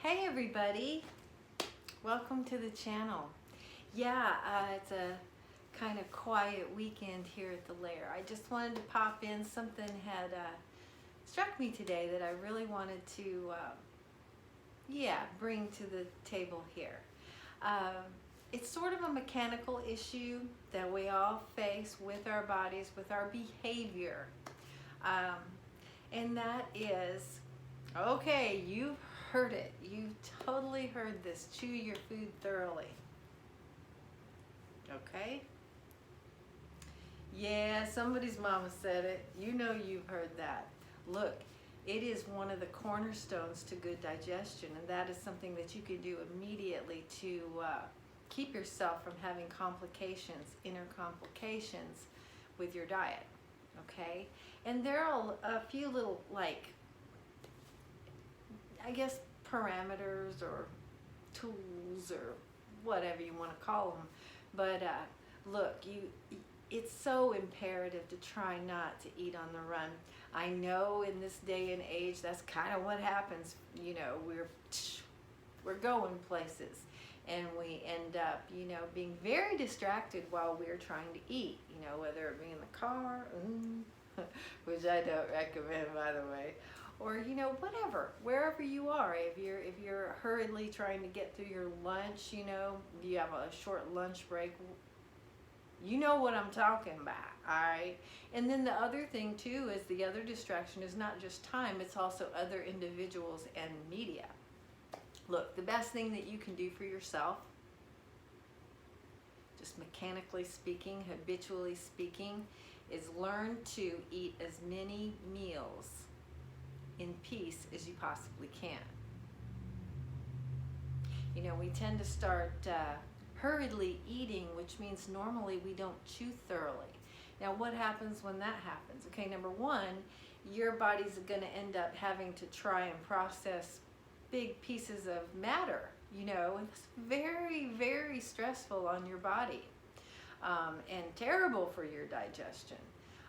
Hey everybody, welcome to the channel. It's a kind of quiet weekend here at the lair. I just wanted to pop in. Something had struck me today that I really wanted to bring to the table here. It's sort of a mechanical issue that we all face with our bodies, with our behavior, and that is, okay, you've heard it. You've totally heard this. Chew your food thoroughly. Okay? Yeah, somebody's mama said it. You know you've heard that. Look, it is one of the cornerstones to good digestion, and that is something that you can do immediately to keep yourself from having complications, inner complications with your diet. Okay? And there are a few little, I guess, parameters or tools or whatever you want to call them. But look, it's so imperative to try not to eat on the run. I know in this day and age that's kind of what happens. You know, we're going places, and we end up, being very distracted while we're trying to eat. Whether it be in the car, which I don't recommend, by the way, or whatever, wherever you are. If you're hurriedly trying to get through your lunch, you have a short lunch break, you know what I'm talking about. All right. And then the other thing too is the other distraction is not just time, it's also other individuals and media. Look, the best thing that you can do for yourself, just mechanically speaking, habitually speaking, is learn to eat as many meals in peace as you possibly can. We tend to start hurriedly eating, which means normally we don't chew thoroughly. Now, what happens when that happens? Okay, number one, your body's going to end up having to try and process big pieces of matter, and it's very, very stressful on your body, and terrible for your digestion.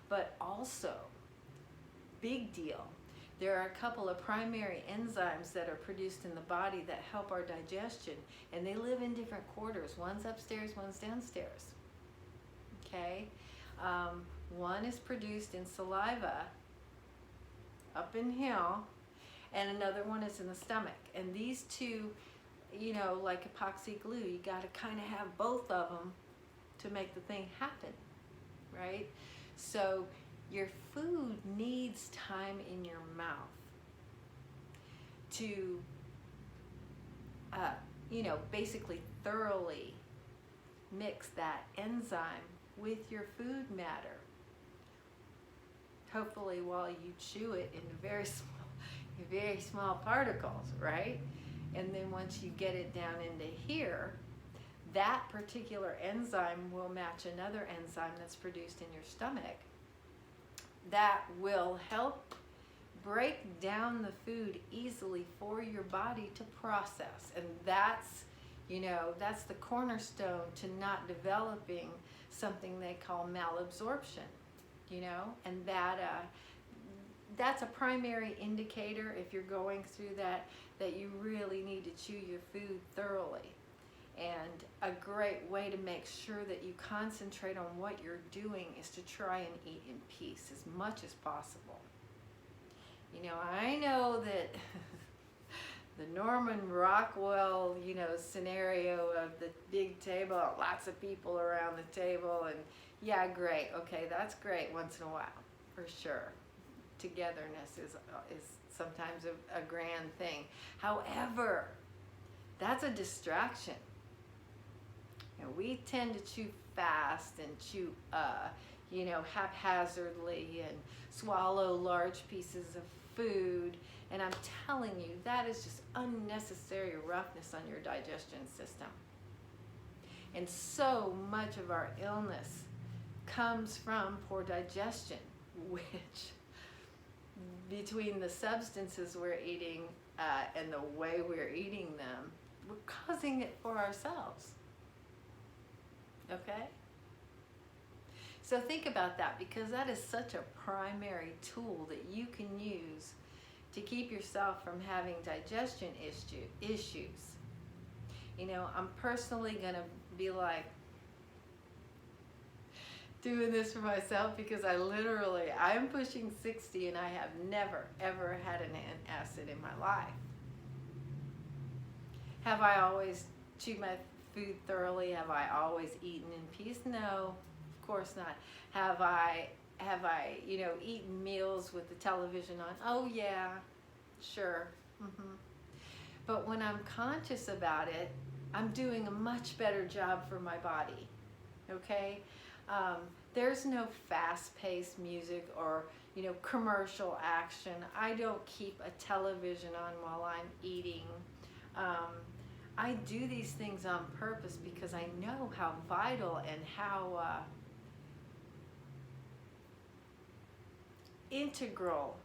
But also, big deal, there are a couple of primary enzymes that are produced in the body that help our digestion, and they live in different quarters. One's upstairs, one's downstairs. Okay? One is produced in saliva, up in here, and another one is in the stomach. And these two, like epoxy glue, you got to kind of have both of them to make the thing happen, right? So your food needs time in your mouth to, basically thoroughly mix that enzyme with your food matter. Hopefully while you chew it in very small particles, right? And then once you get it down into here, that particular enzyme will match another enzyme that's produced in your stomach that will help break down the food easily for your body to process. And that's the cornerstone to not developing something they call malabsorption, and that's a primary indicator, if you're going through that you really need to chew your food thoroughly. And a great way to make sure that you concentrate on what you're doing is to try and eat in peace as much as possible. I know that the Norman Rockwell, scenario of the big table, lots of people around the table, and yeah, great. Okay, that's great once in a while, for sure. Togetherness is sometimes a grand thing. However, that's a distraction. We tend to chew fast and chew, haphazardly, and swallow large pieces of food. And I'm telling you, that is just unnecessary roughness on your digestion system. And so much of our illness comes from poor digestion, which, between the substances we're eating and the way we're eating them, we're causing it for ourselves. Okay? So think about that, because that is such a primary tool that you can use to keep yourself from having digestion issues. You know, I'm personally going to be like doing this for myself because I'm pushing 60 and I have never, ever had an antacid in my life. Have I always chewed my food thoroughly? Have I always eaten in peace? No, of course not. Have I, you know, eaten meals with the television on? Oh yeah, sure. But when I'm conscious about it, I'm doing a much better job for my body, okay? There's no fast-paced music or, you know, commercial action. I don't keep a television on while I'm eating. I do these things on purpose because I know how vital and how integral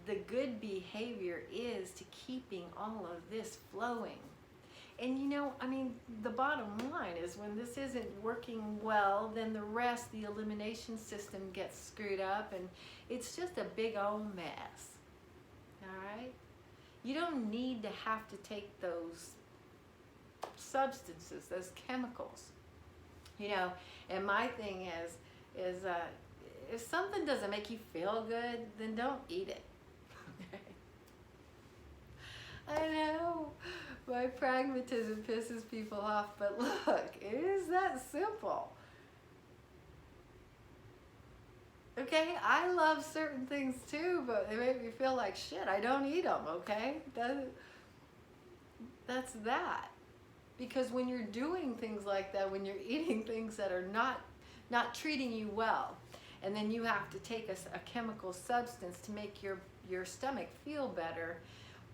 the good behavior is to keeping all of this flowing. And you know, I mean, the bottom line is when this isn't working well, then the rest, the elimination system gets screwed up and it's just a big old mess. All right? You don't need to have to take those substances, those chemicals. You know, and my thing is if something doesn't make you feel good, then don't eat it. Okay? I know. My pragmatism pisses people off, but look, it is that simple. Okay, I love certain things too, but they make me feel like shit. I don't eat them, okay? That's that. Because when you're doing things like that, when you're eating things that are not treating you well, and then you have to take a chemical substance to make your stomach feel better,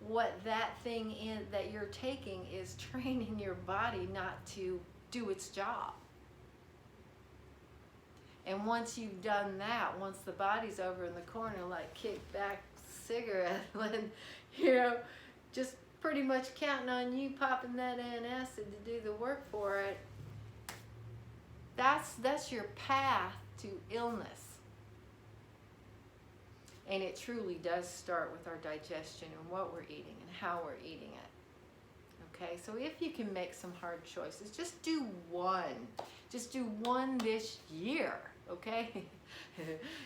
what that thing is that you're taking is training your body not to do its job. And once you've done that, once the body's over in the corner, like kick back cigarette, and, you know, just pretty much counting on you popping that antacid to do the work for it, that's your path to illness. And it truly does start with our digestion and what we're eating and how we're eating it. Okay, so if you can make some hard choices, just do one. Just do one this year, okay?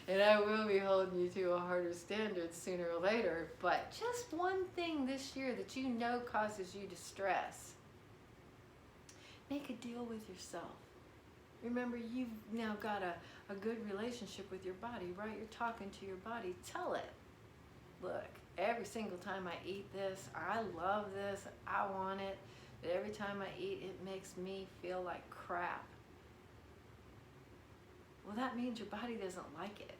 And I will be holding you to a harder standard sooner or later, but just one thing this year that you know causes you distress. Make a deal with yourself. Remember, you've now got a good relationship with your body, right? You're talking to your body. Tell it, look, every single time I eat this, I love this, I want it, but every time I eat, it makes me feel like crap. Well, that means your body doesn't like it.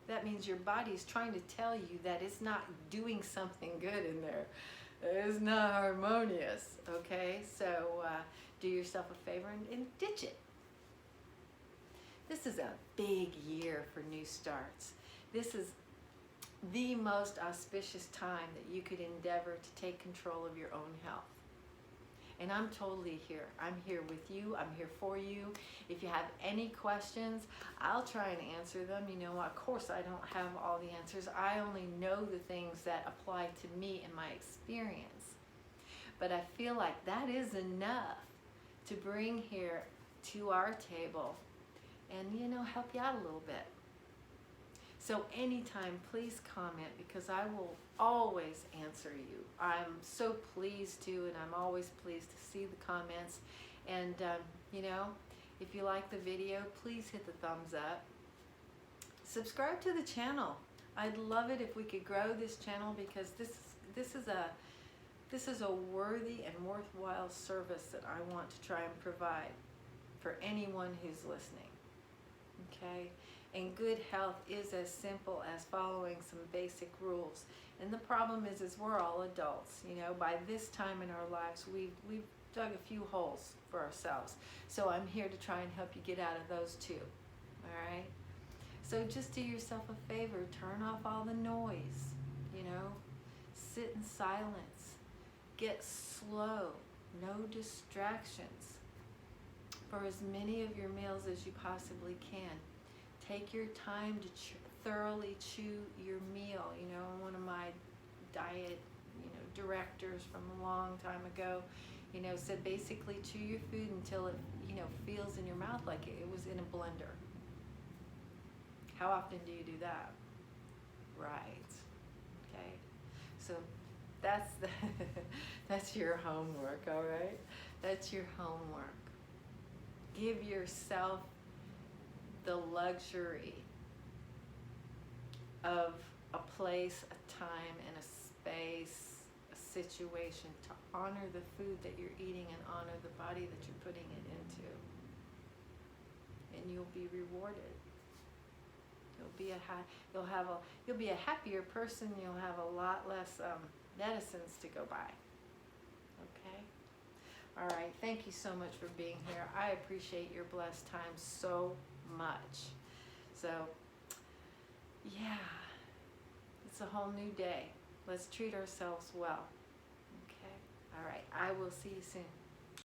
That means your body is trying to tell you that it's not doing something good in there. It's not harmonious, okay? So do yourself a favor and ditch it. This is a big year for new starts. This is the most auspicious time that you could endeavor to take control of your own health. And I'm totally here. I'm here with you. I'm here for you. If you have any questions, I'll try and answer them. You know, of course, I don't have all the answers. I only know the things that apply to me and my experience. But I feel like that is enough to bring here to our table and, you know, help you out a little bit. So anytime, please comment, because I will always answer you. I'm so pleased to, and I'm always pleased to see the comments. And, you know, if you like the video, please hit the thumbs up. Subscribe to the channel. I'd love it if we could grow this channel, because this is a worthy and worthwhile service that I want to try and provide for anyone who's listening. Okay? And good health is as simple as following some basic rules. And the problem is we're all adults. You know, by this time in our lives, we've dug a few holes for ourselves. So I'm here to try and help you get out of those too. All right? So just do yourself a favor. Turn off all the noise. You know, sit in silence. Get slow. No distractions. For as many of your meals as you possibly can. Take your time to thoroughly chew your meal. You know, one of my diet, directors from a long time ago, said basically chew your food until it, feels in your mouth like it was in a blender. How often do you do that? Right. Okay. So that's that's your homework, all right? That's your homework. Give yourself the luxury of a place, a time, and a space, a situation to honor the food that you're eating and honor the body that you're putting it into. And you'll be rewarded. You'll be a happier person. You'll have a lot less medicines to go by. Okay? All right. Thank you so much for being here. I appreciate your blessed time so much. So, yeah, it's a whole new day. Let's treat ourselves well. Okay? All right. I will see you soon.